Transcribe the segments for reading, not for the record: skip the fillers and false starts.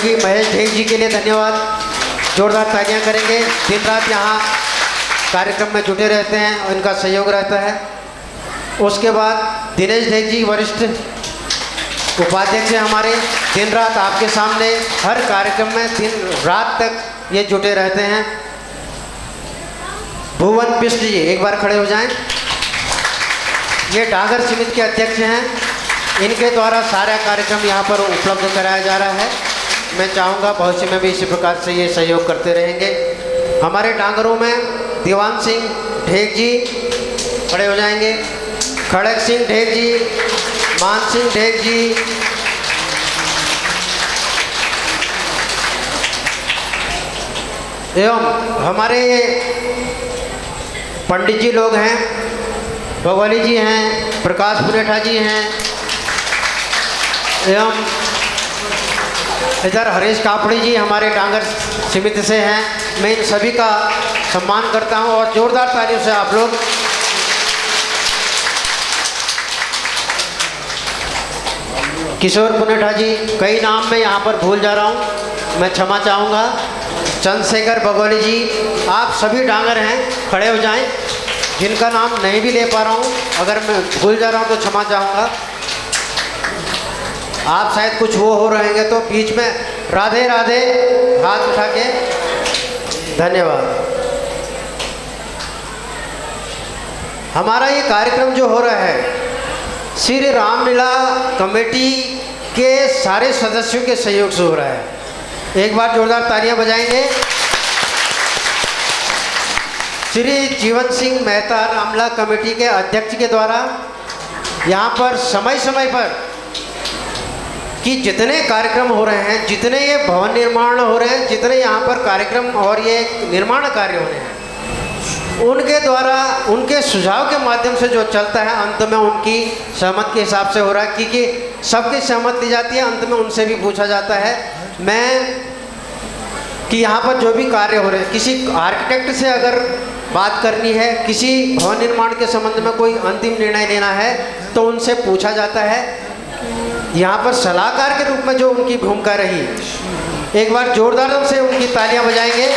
सहयोगी महेश ढेक जी के लिए धन्यवाद, जोरदार तालियां करेंगे। दिन रात यहाँ कार्यक्रम में जुटे रहते हैं और इनका सहयोग रहता है। उसके बाद दिनेश ढेक जी वरिष्ठ उपाध्यक्ष हैं हमारे, दिन रात आपके सामने हर कार्यक्रम में दिन रात तक ये जुटे रहते हैं। भुवन बिष्ट जी एक बार खड़े हो जाएं। ये डांगर समिति के अध्यक्ष हैं, इनके द्वारा सारा कार्यक्रम यहाँ पर उपलब्ध कराया जा रहा है। मैं चाहूँगा भविष्य में भी इसी प्रकार से ये सहयोग करते रहेंगे। हमारे डांगरों में दीवान सिंह ढेक जी खड़े हो जाएंगे, खड़क सिंह ढेक जी, मान सिंह ढेक जी, एवं हमारे पंडित जी लोग हैं, भगवाली जी हैं, प्रकाश पुनेठा जी हैं, एवं इधर हरीश कापड़ी जी हमारे डांगर समिति से हैं। मैं इन सभी का सम्मान करता हूं और जोरदार तालियों से आप लोग किशोर पुनेठा जी, कई नाम में यहाँ पर भूल जा रहा हूँ, मैं क्षमा चाहूँगा। चंद्रशेखर बगोली जी, आप सभी डांगर हैं, खड़े हो जाएं। जिनका नाम नहीं भी ले पा रहा हूँ, अगर मैं भूल जा रहा हूँ तो क्षमा चाहूँगा। आप शायद कुछ वो हो रहेंगे तो बीच में राधे राधे हाथ उठा के धन्यवाद। हमारा ये कार्यक्रम जो हो रहा है श्री रामलीला कमेटी के सारे सदस्यों के सहयोग से हो रहा है। एक बार जोरदार तालियां बजाएंगे। श्री जीवन सिंह मेहता रामलीला कमेटी के अध्यक्ष के द्वारा यहाँ पर समय समय पर कि जितने कार्यक्रम हो रहे हैं, जितने ये भवन निर्माण हो रहे हैं, जितने यहाँ पर कार्यक्रम और ये निर्माण कार्य हो रहे हैं, उनके द्वारा उनके सुझाव के माध्यम से जो चलता है, अंत में उनकी सहमति के हिसाब से हो रहा है, क्योंकि सबकी सहमति ली जाती है, अंत में उनसे भी पूछा जाता है मैं कि यहाँ पर जो भी कार्य हो रहे हैं, किसी आर्किटेक्ट से अगर बात करनी है, किसी भवन निर्माण के संबंध में कोई अंतिम निर्णय लेना है तो उनसे पूछा जाता है। यहाँ पर सलाहकार के रूप में जो उनकी भूमिका रही, एक बार जोरदार से उनकी तालियां बजाएंगे।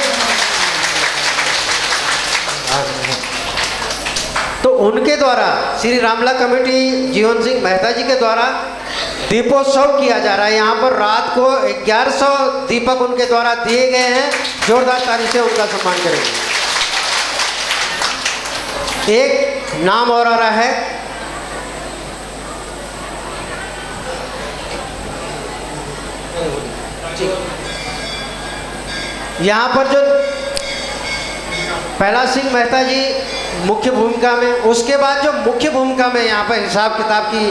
तो उनके द्वारा श्री रामलीला कमेटी जीवन सिंह मेहता जी के द्वारा दीपोत्सव किया जा रहा है। यहाँ पर रात को 1100 दीपक उनके द्वारा दिए गए हैं। जोरदार ताली से उनका सम्मान करेंगे। एक नाम और आ रहा है, यहाँ पर जो पहला सिंह मेहता जी मुख्य भूमिका में, उसके बाद जो मुख्य भूमिका में यहाँ पर हिसाब किताब की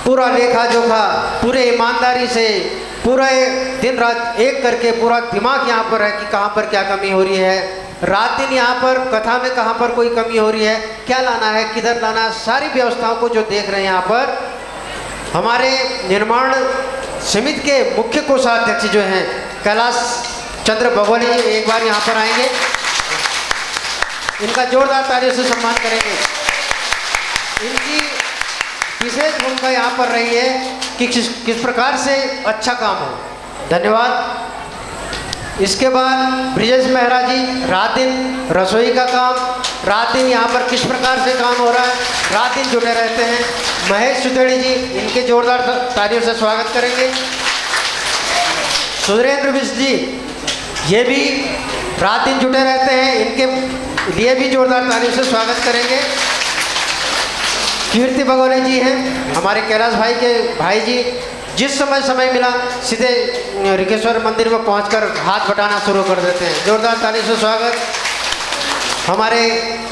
पूरा लेखा जोखा पूरे ईमानदारी से पूरा दिन रात एक करके पूरा दिमाग यहाँ पर है कि कहाँ पर क्या कमी हो रही है, रात दिन यहाँ पर कथा में कहाँ पर कोई कमी हो रही है, क्या लाना है, किधर लाना है, सारी व्यवस्थाओं को जो देख रहे हैं यहाँ पर हमारे निर्माण समिति के मुख्य कोषाध्यक्ष जो हैं कैलाश चंद्र बगोली जी, एक बार यहाँ पर आएंगे, इनका जोरदार तालियों से सम्मान करेंगे। इनकी विशेष भूमिका यहाँ पर रही है कि किस प्रकार से अच्छा काम हो। धन्यवाद। इसके बाद ब्रिजेश मेहरा जी, रात दिन रसोई का काम, रात दिन यहाँ पर किस प्रकार से काम हो रहा है, रात दिन जुड़े रहते हैं। महेश सुतेड़ी जी, इनके जोरदार तालियों से स्वागत करेंगे। सुरेंद्र बिष्ट जी, ये भी रात दिन जुटे रहते हैं, इनके लिए भी जोरदार तालियों से स्वागत करेंगे। कीर्ति बगोले जी हैं हमारे कैलाश भाई के भाई जी, जिस समय मिला सीधे रिकेश्वर मंदिर में पहुंचकर हाथ बटाना शुरू कर देते हैं। जोरदार ताली से स्वागत। हमारे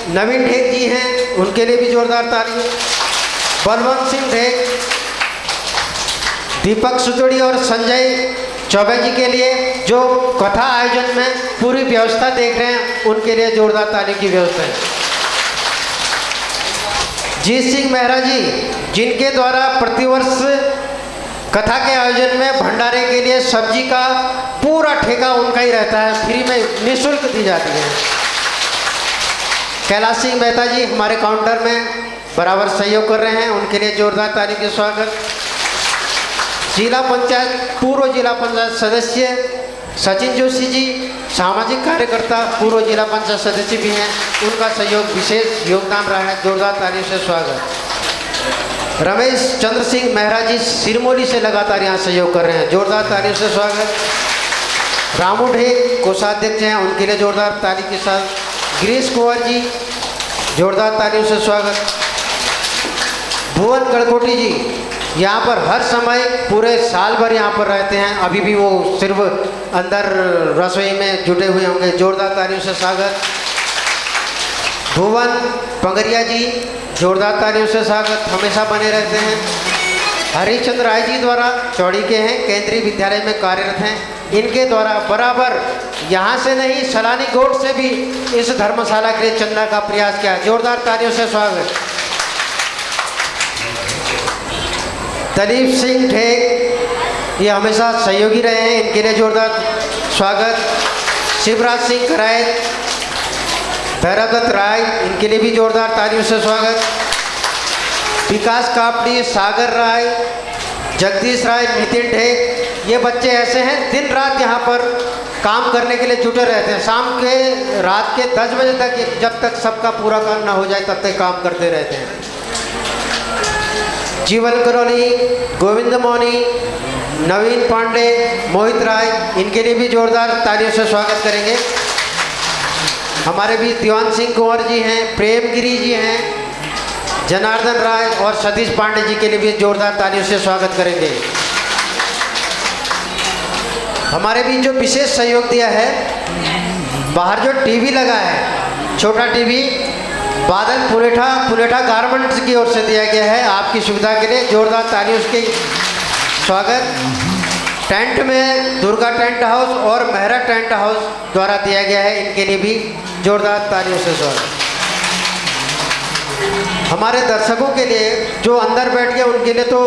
नवीन ढेक जी हैं, उनके लिए भी जोरदार ताली। बलवंत सिंह ढेक, दीपक सुतड़ी और संजय चौबे जी के लिए जो कथा आयोजन में पूरी व्यवस्था देख रहे हैं, उनके लिए जोरदार ताली की व्यवस्था है। जीत सिंह मेहरा जी, जिनके द्वारा प्रतिवर्ष कथा के आयोजन में भंडारे के लिए सब्जी का पूरा ठेका उनका ही रहता है, फ्री में निःशुल्क दी जाती है। कैलाश सिंह मेहता जी हमारे काउंटर में बराबर सहयोग कर रहे हैं, उनके लिए जोरदार ताली के स्वागत। जिला पंचायत पूर्व जिला पंचायत सदस्य सचिन जोशी जी, सामाजिक कार्यकर्ता पूर्व जिला पंचायत सदस्य भी हैं, उनका सहयोग विशेष योगदान रहा है। जोरदार तालियों से स्वागत। रमेश चंद्र सिंह मेहरा जी सिरमौली से लगातार यहाँ सहयोग कर रहे हैं, जोरदार तालियों से स्वागत। रामू ढेक कोषाध्यक्ष हैं, उनके लिए जोरदार ताली के साथ। गिरीश कुंवर जी, जोरदार तालियों से स्वागत। भुवन गड़कोटी जी यहाँ पर हर समय पूरे साल भर यहाँ पर रहते हैं, अभी भी वो सिर्फ अंदर रसोई में जुटे हुए होंगे, जोरदार तालियों से स्वागत। भुवन पंगरिया जी, जोरदार तालियों से स्वागत, हमेशा बने रहते हैं। हरिश्चंद्र राय जी द्वारा चौड़ी के हैं, केंद्रीय विद्यालय में कार्यरत हैं, इनके द्वारा बराबर यहाँ से नहीं सलानी गोट से भी इस धर्मशाला के लिए चंदा का प्रयास किया, जोरदार तालियों से स्वागत। दलीप सिंह ढेक, ये हमेशा सहयोगी रहे हैं, इनके लिए जोरदार स्वागत। शिवराज सिंह करायत, भैरवदत्त राय, इनके लिए भी जोरदार तालियों से स्वागत। विकास कापड़ी, सागर राय, जगदीश राय, नितिन ढेक, ये बच्चे ऐसे हैं दिन रात यहाँ पर काम करने के लिए जुटे रहते हैं। शाम के रात के 10 बजे तक, जब तक सबका पूरा काम ना हो जाए तब तक काम करते रहते हैं। जीवन करोली, गोविंद मोनी, नवीन पांडे, मोहित राय, इनके लिए भी जोरदार तालियों से स्वागत करेंगे। हमारे भी दीवान सिंह कुंवर जी हैं, प्रेम गिरी जी हैं, जनार्दन राय और सतीश पांडे जी के लिए भी जोरदार तालियों से स्वागत करेंगे। हमारे भी जो विशेष सहयोग दिया है, बाहर जो टीवी लगा है, छोटा टीवी बादल पुलेठा गारमेंट्स की ओर से दिया गया है, आपकी सुविधा के लिए जोरदार तालियों से स्वागत। टेंट में दुर्गा टेंट हाउस और मेहरा टेंट हाउस द्वारा दिया गया है, इनके लिए भी जोरदार तालियों से स्वागत। हमारे दर्शकों के लिए जो अंदर बैठ गए उनके लिए तो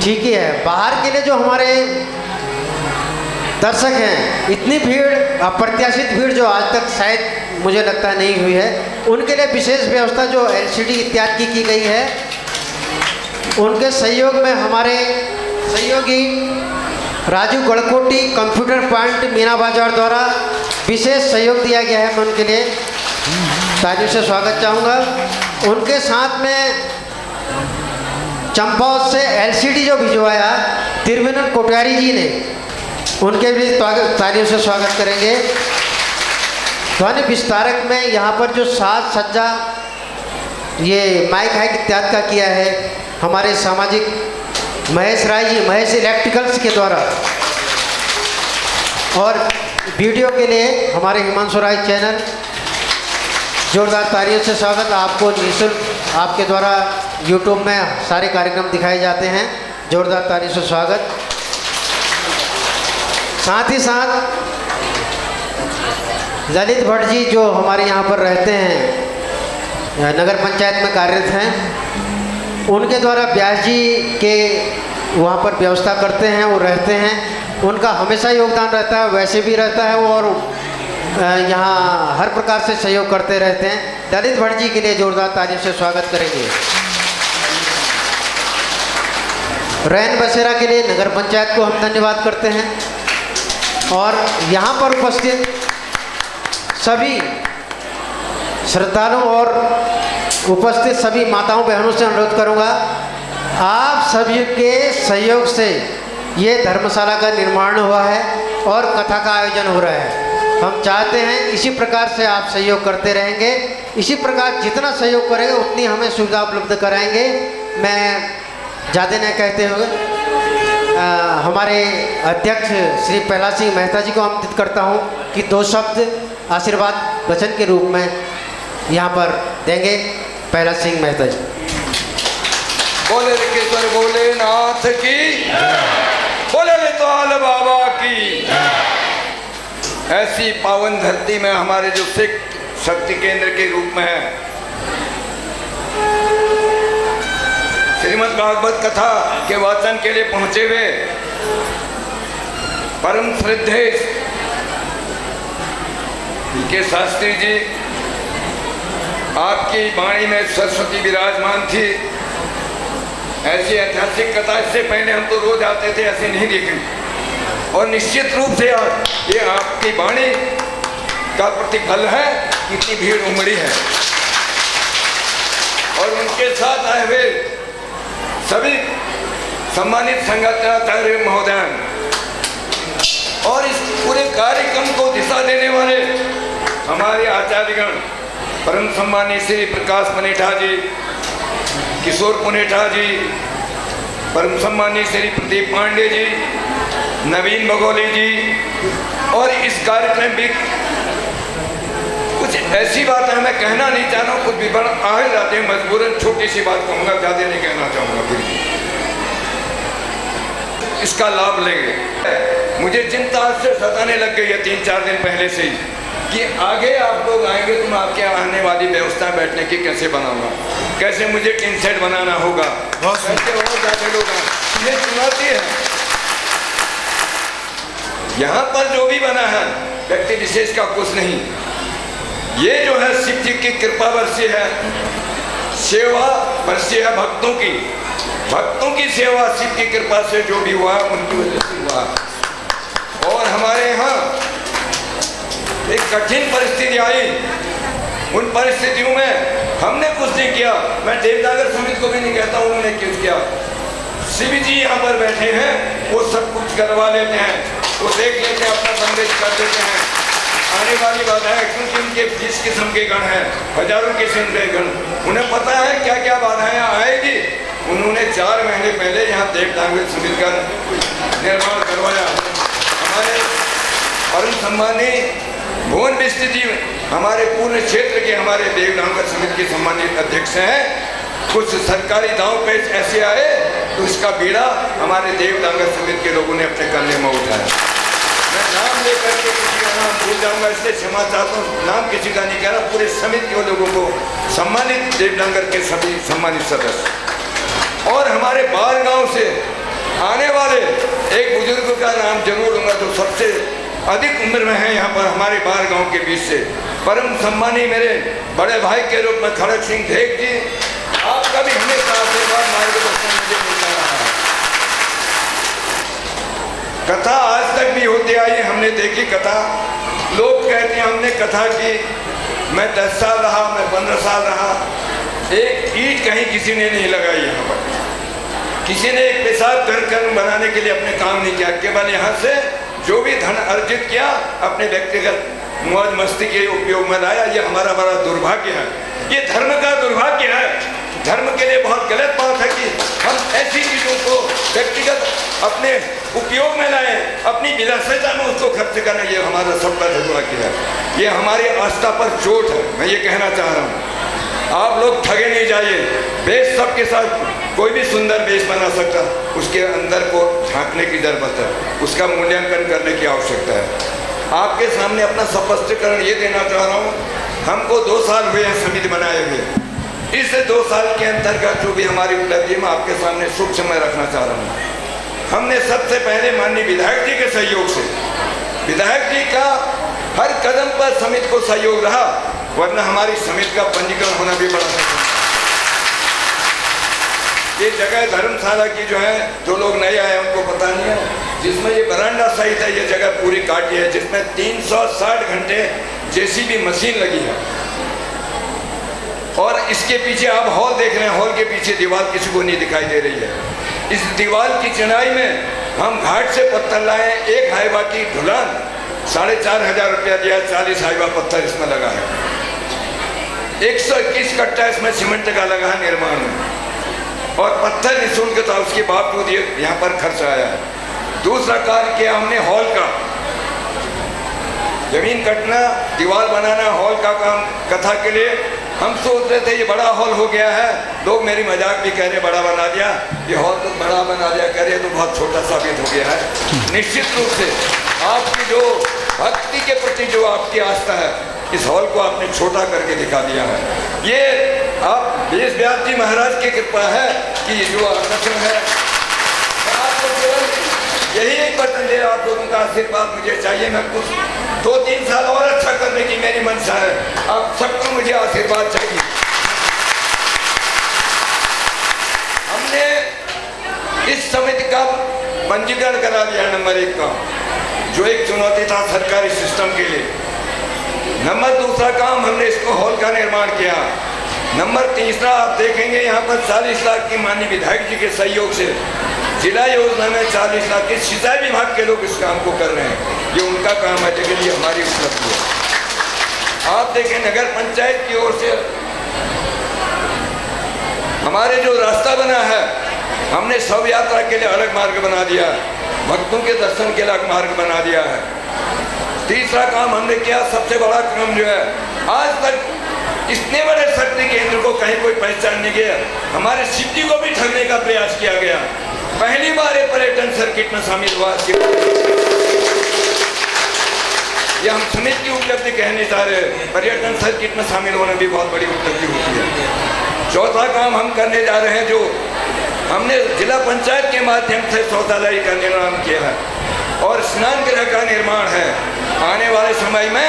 ठीक ही है, बाहर के लिए जो हमारे दर्शक हैं, इतनी भीड़, अप्रत्याशित भीड़ जो आज तक शायद मुझे लगता है नहीं हुई है, उनके लिए विशेष व्यवस्था जो LCD इत्यादि की गई है, उनके सहयोग में हमारे सहयोगी राजू गड़कोटी कंप्यूटर पॉइंट मीना बाजार द्वारा विशेष सहयोग दिया गया है, मैं उनके लिए तालियों से स्वागत चाहूँगा। उनके साथ में चंपावत से LCD जो भिजवाया तिरविनन कोट्यारी जी ने, उनके भी तालियों से स्वागत करेंगे। ध्वनि विस्तारक में यहाँ पर जो साज सज्जा, ये माइक हाइक इत्यादि का किया है हमारे सामाजिक महेश राय जी, महेश इलेक्ट्रिकल्स के द्वारा, और वीडियो के लिए हमारे हिमांशु राय चैनल, जोरदार तालियों से स्वागत। आपको निःशुल्क आपके द्वारा YouTube में सारे कार्यक्रम दिखाए जाते हैं, जोरदार तालियों से स्वागत। साथ ही साथ ललित भट्ट जी जो हमारे यहाँ पर रहते हैं, नगर पंचायत में कार्यरत हैं, उनके द्वारा व्यास जी के वहाँ पर व्यवस्था करते हैं, वो रहते हैं, उनका हमेशा योगदान रहता है, वैसे भी रहता है वो, और यहाँ हर प्रकार से सहयोग करते रहते हैं। ललित भट्ट जी के लिए जोरदार तालियों से स्वागत करेंगे। रैन बसेरा के लिए नगर पंचायत को हम धन्यवाद करते हैं, और यहाँ पर उपस्थित सभी श्रद्धालुओं और उपस्थित सभी माताओं बहनों से अनुरोध करूंगा, आप सभी के सहयोग से ये धर्मशाला का निर्माण हुआ है और कथा का आयोजन हो रहा है। हम चाहते हैं इसी प्रकार से आप सहयोग करते रहेंगे, इसी प्रकार जितना सहयोग करेंगे उतनी हमें सुविधा उपलब्ध कराएंगे। मैं ज़्यादा न कहते हुए हमारे अध्यक्ष श्री प्रहलाद सिंह मेहता जी को आमंत्रित करता हूं कि 2 शब्द आशीर्वाद वचन के रूप में यहाँ पर देंगे। प्रहलाद सिंह मेहता जी। बोले ऋकेश्वर बोले नाथ की, बोले रितवाल बाबा की। ऐसी पावन धरती में हमारे जो सिख शक्ति केंद्र के रूप में है, श्रीमद् भागवत कथा के वाचन के लिए पहुंचे हुए परम श्रद्धेय के शास्त्री जी, आपकी वाणी में सरस्वती विराजमान थी, ऐसी ऐतिहासिक कथा इससे पहले हम तो रोज आते थे, ऐसे नहीं देखी। और निश्चित रूप से ये आपकी वाणी का प्रतिफल है, कितनी भीड़ उमड़ी है। और उनके साथ आए हुए सभी सम्मानित संगठनाचार्य महोदय और इस पूरे कार्यक्रम को दिशा देने वाले हमारे आचार्यगण, परम सम्मानीय श्री प्रकाश पुनेठा जी, किशोर पुनेठा जी, परम सम्मानीय श्री प्रदीप पांडे जी, नवीन बगोली जी। और इस कार्यक्रम भी कुछ ऐसी बात है, मैं कहना नहीं चाह रहा हूँ, कुछ विवरण आ ही जाते हैं, मजबूरन छोटी सी बात कहूँगा, ज़्यादा नहीं कहना चाहूँगा। फिर इसका लाभ लेंगे। मुझे चिंता से सताने लग गई है 3-4 दिन पहले से ही कि आगे आप लोग आएंगे तो मैं आपके आने वाली व्यवस्था बैठने की कैसे बनाऊंगा, कैसे मुझे टीन सेट बनाना होगा, कैसे और ज़्यादा लोग आए। ये चुनौती है। यहाँ पर जो भी बना है व्यक्ति विशेष का कुछ नहीं, ये जो है शिव जी की कृपा वर्षी है, सेवा वर्षी है भक्तों की। भक्तों की सेवा शिव की कृपा से जो भी हुआ उनकी वजह से हुआ। और हमारे यहाँ एक कठिन परिस्थिति आई, उन परिस्थितियों में हमने कुछ नहीं किया। मैं देवनागर समिति को भी नहीं कहता हूँ उन्होंने कुछ किया। शिव जी यहाँ पर बैठे हैं, वो सब कुछ करवा लेते हैं, वो देख लेते हैं, अपना बंदेज कर देते हैं। आने वाली बात है क्योंकि उनके 20 किस्म के गण हैं, हजारों किस्म के गण, उन्हें पता है क्या क्या बाधाएं आएगी। उन्होंने 4 महीने पहले यहाँ देवनागर समिति का निर्माण करवाया। हमारे परम सम्मानीय भुवन बिष्ट जी हमारे पूर्ण क्षेत्र के हमारे देवनागर समिति के सम्मानित अध्यक्ष हैं। कुछ सरकारी दांव पेच ऐसे आए तो इसका बीड़ा हमारे देवनागर समिति के लोगों ने अपने कंधे में उठाया। मैं नाम लेकर के किसी का नाम भूल जाऊंगा, इसलिए क्षमा चाहता हूँ, नाम किसी का नहीं कह रहा, पूरे समिति के लोगों को, सम्मानित देवनागर के सभी सम्मानित सदस्य। और हमारे बाहर गांव से आने वाले एक बुजुर्ग का नाम जरूर लूंगा जो सबसे अधिक उम्र में है यहाँ पर हमारे बाहर गांव के बीच से, परम सम्मानीय मेरे बड़े भाई के रूप में खड़क सिंह देख जी, आपका भी हमेशा आशीर्वाद मार्गदर्शन मुझे मिलता रहा है। कथा आज तक भी होती आई, हमने देखी कथा। लोग कहते हैं हमने कथा की, मैं 10 साल रहा, मैं 15 साल रहा, एक ईंट कहीं किसी ने नहीं लगाई। यहाँ पर किसी ने एक पेशाब घर बनाने के लिए अपने काम नहीं किया, केवल यहाँ से जो भी धन अर्जित किया अपने व्यक्तिगत मौज मस्ती के उपयोग में लाया। ये हमारा बड़ा दुर्भाग्य है, ये धर्म का दुर्भाग्य है। धर्म के लिए बहुत गलत बात है कि हम ऐसी चीज़ों को व्यक्तिगत अपने उपयोग में लाएं, अपनी विलासिता में उसको खर्च करना, ये हमारा सबका दुर्भाग्य है। ये हमारी आस्था पर चोट है, मैं ये कहना चाह रहा हूँ। आप लोग ठगे नहीं जाइए। वेश सबके साथ कोई भी सुंदर वेश बना सकता, उसके अंदर को झांकने की जरूरत है, उसका मूल्यांकन करने की आवश्यकता है। आपके सामने अपना स्पष्टीकरण ये देना चाह रहा हूँ, हमको 2 साल हुए हैं समिति बनाए हुए। इस 2 साल के अंतर्गत जो भी हमारी उपलब्धि मैं आपके सामने शुभ समय रखना चाह रहा हूँ। हमने सबसे पहले माननीय विधायक जी के सहयोग से, विधायक जी का हर कदम पर समिति को सहयोग रहा, वरना हमारी समिति का पंजीकरण होना भी बड़ा मुश्किल। ये जगह धर्मशाला की जो है, जो लोग नए आए उनको पता नहीं है, जिसमें ये बरांडा सहित है, ये जगह पूरी काटी है, जिसमें 360 घंटे जेसीबी मशीन लगी है। और इसके पीछे आप हॉल देख रहे हैं, हॉल के पीछे दीवार किसी को नहीं दिखाई दे रही है। इस दीवार की चिनाई में हम घाट से पत्थर लाए, एक हाइवा की ढुलान 4,500 रुपया दिया, 40 हाइवा पत्थर इसमें लगा है, 121 कट्टा इसमें सीमेंट का लगा है निर्माण में, और पत्थर निःशुल्क था, उसके बावजूद ये यहाँ पर खर्च आया है। दूसरा कार्य किया हमने हॉल का, जमीन कटना, दीवार बनाना, हॉल का काम कथा के लिए। हम सोच रहे थे ये बड़ा हॉल हो गया है, लोग मेरी मजाक भी कह रहे बड़ा बना दिया, ये हॉल तो बड़ा बना दिया, कह रहे तो बहुत छोटा साबित हो गया है। निश्चित रूप से आपकी जो भक्ति के प्रति जो आपकी आस्था है, इस हॉल को आपने छोटा करके दिखा दिया है। ये आप बेस व्यास जी महाराज की कृपा है कि ये जो आकर्षण है, आपको केवल यही एक बटन दे, आप लोगों का आशीर्वाद मुझे चाहिए। मैं कुछ 2-3 साल और अच्छा करने की मेरी मंशा है, आप सबको मुझे आशीर्वाद चाहिए। हमने इस समिति का पंजीकरण करा दिया नंबर 1 का, जो एक चुनौती था सरकारी सिस्टम के लिए। नंबर 2 काम हमने इसको हॉल का निर्माण किया। नंबर 3 आप देखेंगे यहाँ पर 40 लाख की माननीय विधायक जी के सहयोग से जिला योजना में 40 लाख के सिंचाई विभाग के लोग इस काम को कर रहे हैं। ये उनका काम है, लेकिन ये हमारी उपलब्धि है। आप देखें नगर पंचायत की ओर से हमारे जो रास्ता बना है, हमने शव यात्रा के लिए अलग मार्ग बना दिया है, भक्तों के दर्शन के अलग मार्ग बना दिया है। 3 काम हमने किया, सबसे बड़ा काम जो है, आज तक इतने बड़े शक्ति केंद्र को कहीं कोई पहचान नहीं गया। हमारे सिटी को भी ठगने का प्रयास किया गया। पहली बार ये पर्यटन सर्किट में शामिल हुआ। ये हम समिति की उपलब्धि कहने जा रहे हैं, पर्यटन सर्किट में शामिल होना भी बहुत बड़ी उपलब्धि होती है। 4 काम हम करने जा रहे हैं, जो हमने जिला पंचायत के माध्यम से शौचालय का निर्माण किया है और स्नान गृह का निर्माण है। आने वाले समय में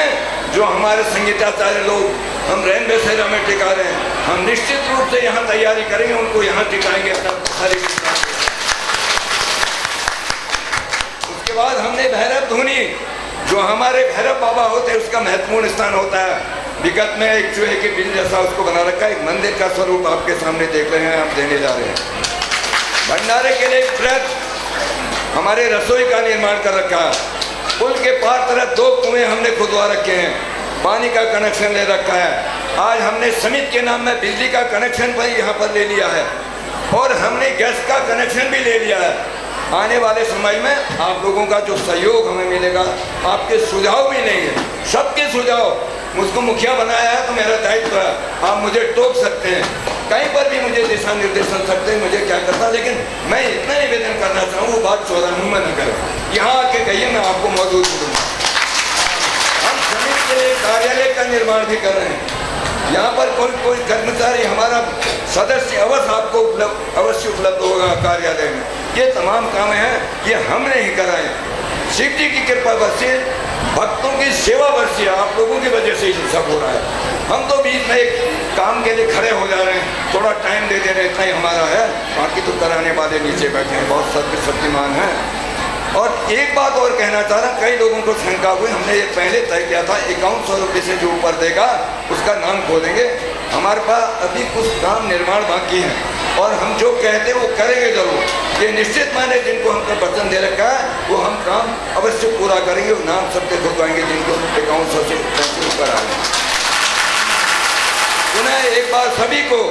जो हमारे संगीताचार्य लोग हम रैन बसेरा में टिका रहे हैं, हम निश्चित रूप से यहाँ तैयारी करेंगे, उनको यहाँ टिकाएंगे अपना सारी। उसके बाद हमने भैरव धुनी, जो हमारे भैरव बाबा होते हैं, उसका महत्वपूर्ण स्थान होता है। विगत में एक चूहे के बिल जैसा उसको बना रखा है, एक मंदिर का स्वरूप आपके सामने देख रहे हैं, आप देने जा रहे हैं। भंडारे के लिए एक व्रत, हमारे रसोई का निर्माण कर रखा है। पुल के पार तरफ 2 कुएं हमने खुदवा रखे हैं, पानी का कनेक्शन ले रखा है। आज हमने समिति के नाम में बिजली का कनेक्शन पर यहाँ पर ले लिया है और हमने गैस का कनेक्शन भी ले लिया है। आने वाले समय में आप लोगों का जो सहयोग हमें मिलेगा, आपके सुझाव भी नहीं है, सबके सुझाव। मुझको मुखिया बनाया है तो मेरा दायित्व है, आप मुझे टोक सकते हैं, कहीं पर भी मुझे दिशा निर्देशन सकते हैं, मुझे क्या करना। लेकिन मैं इतना निवेदन करना चाहूँ, वो बात 14 में न करें, यहाँ आके कहिए, मैं आपको मौजूद करूँगा। हम समिति के लिए कार्यालय का निर्माण भी कर रहे हैं। यहाँ पर कोई कर्मचारी हमारा सदस्य अवश्य उपलब्ध होगा कार्यालय में। ये तमाम काम हैं, ये हमने ही कराए। शिव जी की कृपा बरसी, भक्तों की सेवा बरसी, आप लोगों की वजह से ही सब हो रहा है। हम तो बीच में एक काम के लिए खड़े हो जा रहे हैं, थोड़ा टाइम दे दे रहे हैं, इतना ही हमारा है। बाकी तो कराने वाले नीचे बैठे हैं, बहुत शक्तिमान हैं। और एक बात और कहना चाह रहा हूँ, कई लोगों को शंका हुई, हमने ये पहले तय किया था 5100 रुपये से जो ऊपर देगा उसका नाम खोलेंगे। हमारे पास अभी कुछ काम निर्माण बाकी है और हम जो कहते हैं वो करेंगे जरूर। ये निश्चित माने जिनको हमको वचन दे रखा है वो हम काम अवश्य पूरा करेंगे, नाम सबके खुदवाएंगे जिनको 5100 से ऊपर आए। पुनः एक बार सभी को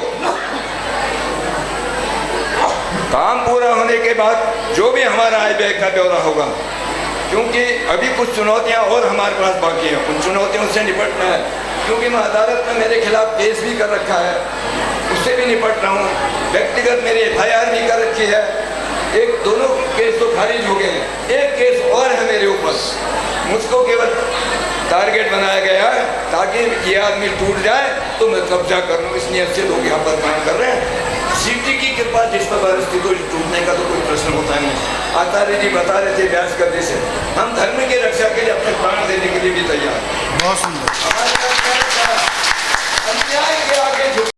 काम पूरा होने के बाद जो भी हमारा आय व्यय का ब्यौरा होगा, क्योंकि अभी कुछ चुनौतियां और हमारे पास बाकी हैं, उन चुनौतियों से निपटना है। क्योंकि मैं अदालत में मेरे खिलाफ केस भी कर रखा है, उससे भी निपट रहा हूँ। व्यक्तिगत मेरी FIR भी कर रखी है, एक दोनों केस तो खारिज हो गए हैं, एक केस और है मेरे ऊपर। मुझको केवल टारगेट बनाया गया है ताकि ये आदमी टूट जाए तो मैं कब्जा कर लूँ, इस नियत से लोग यहाँ पर काम कर रहे हैं। शिव जी की कृपा जिस पर बरसती तो टूटने का तो कोई प्रश्न होता नहीं। आचार्य जी बता रहे थे व्यास करने से, हम धर्म की रक्षा के लिए अपने प्राण देने के लिए भी तैयार। बहुत सुंदर। हमारे अन्याय के आगे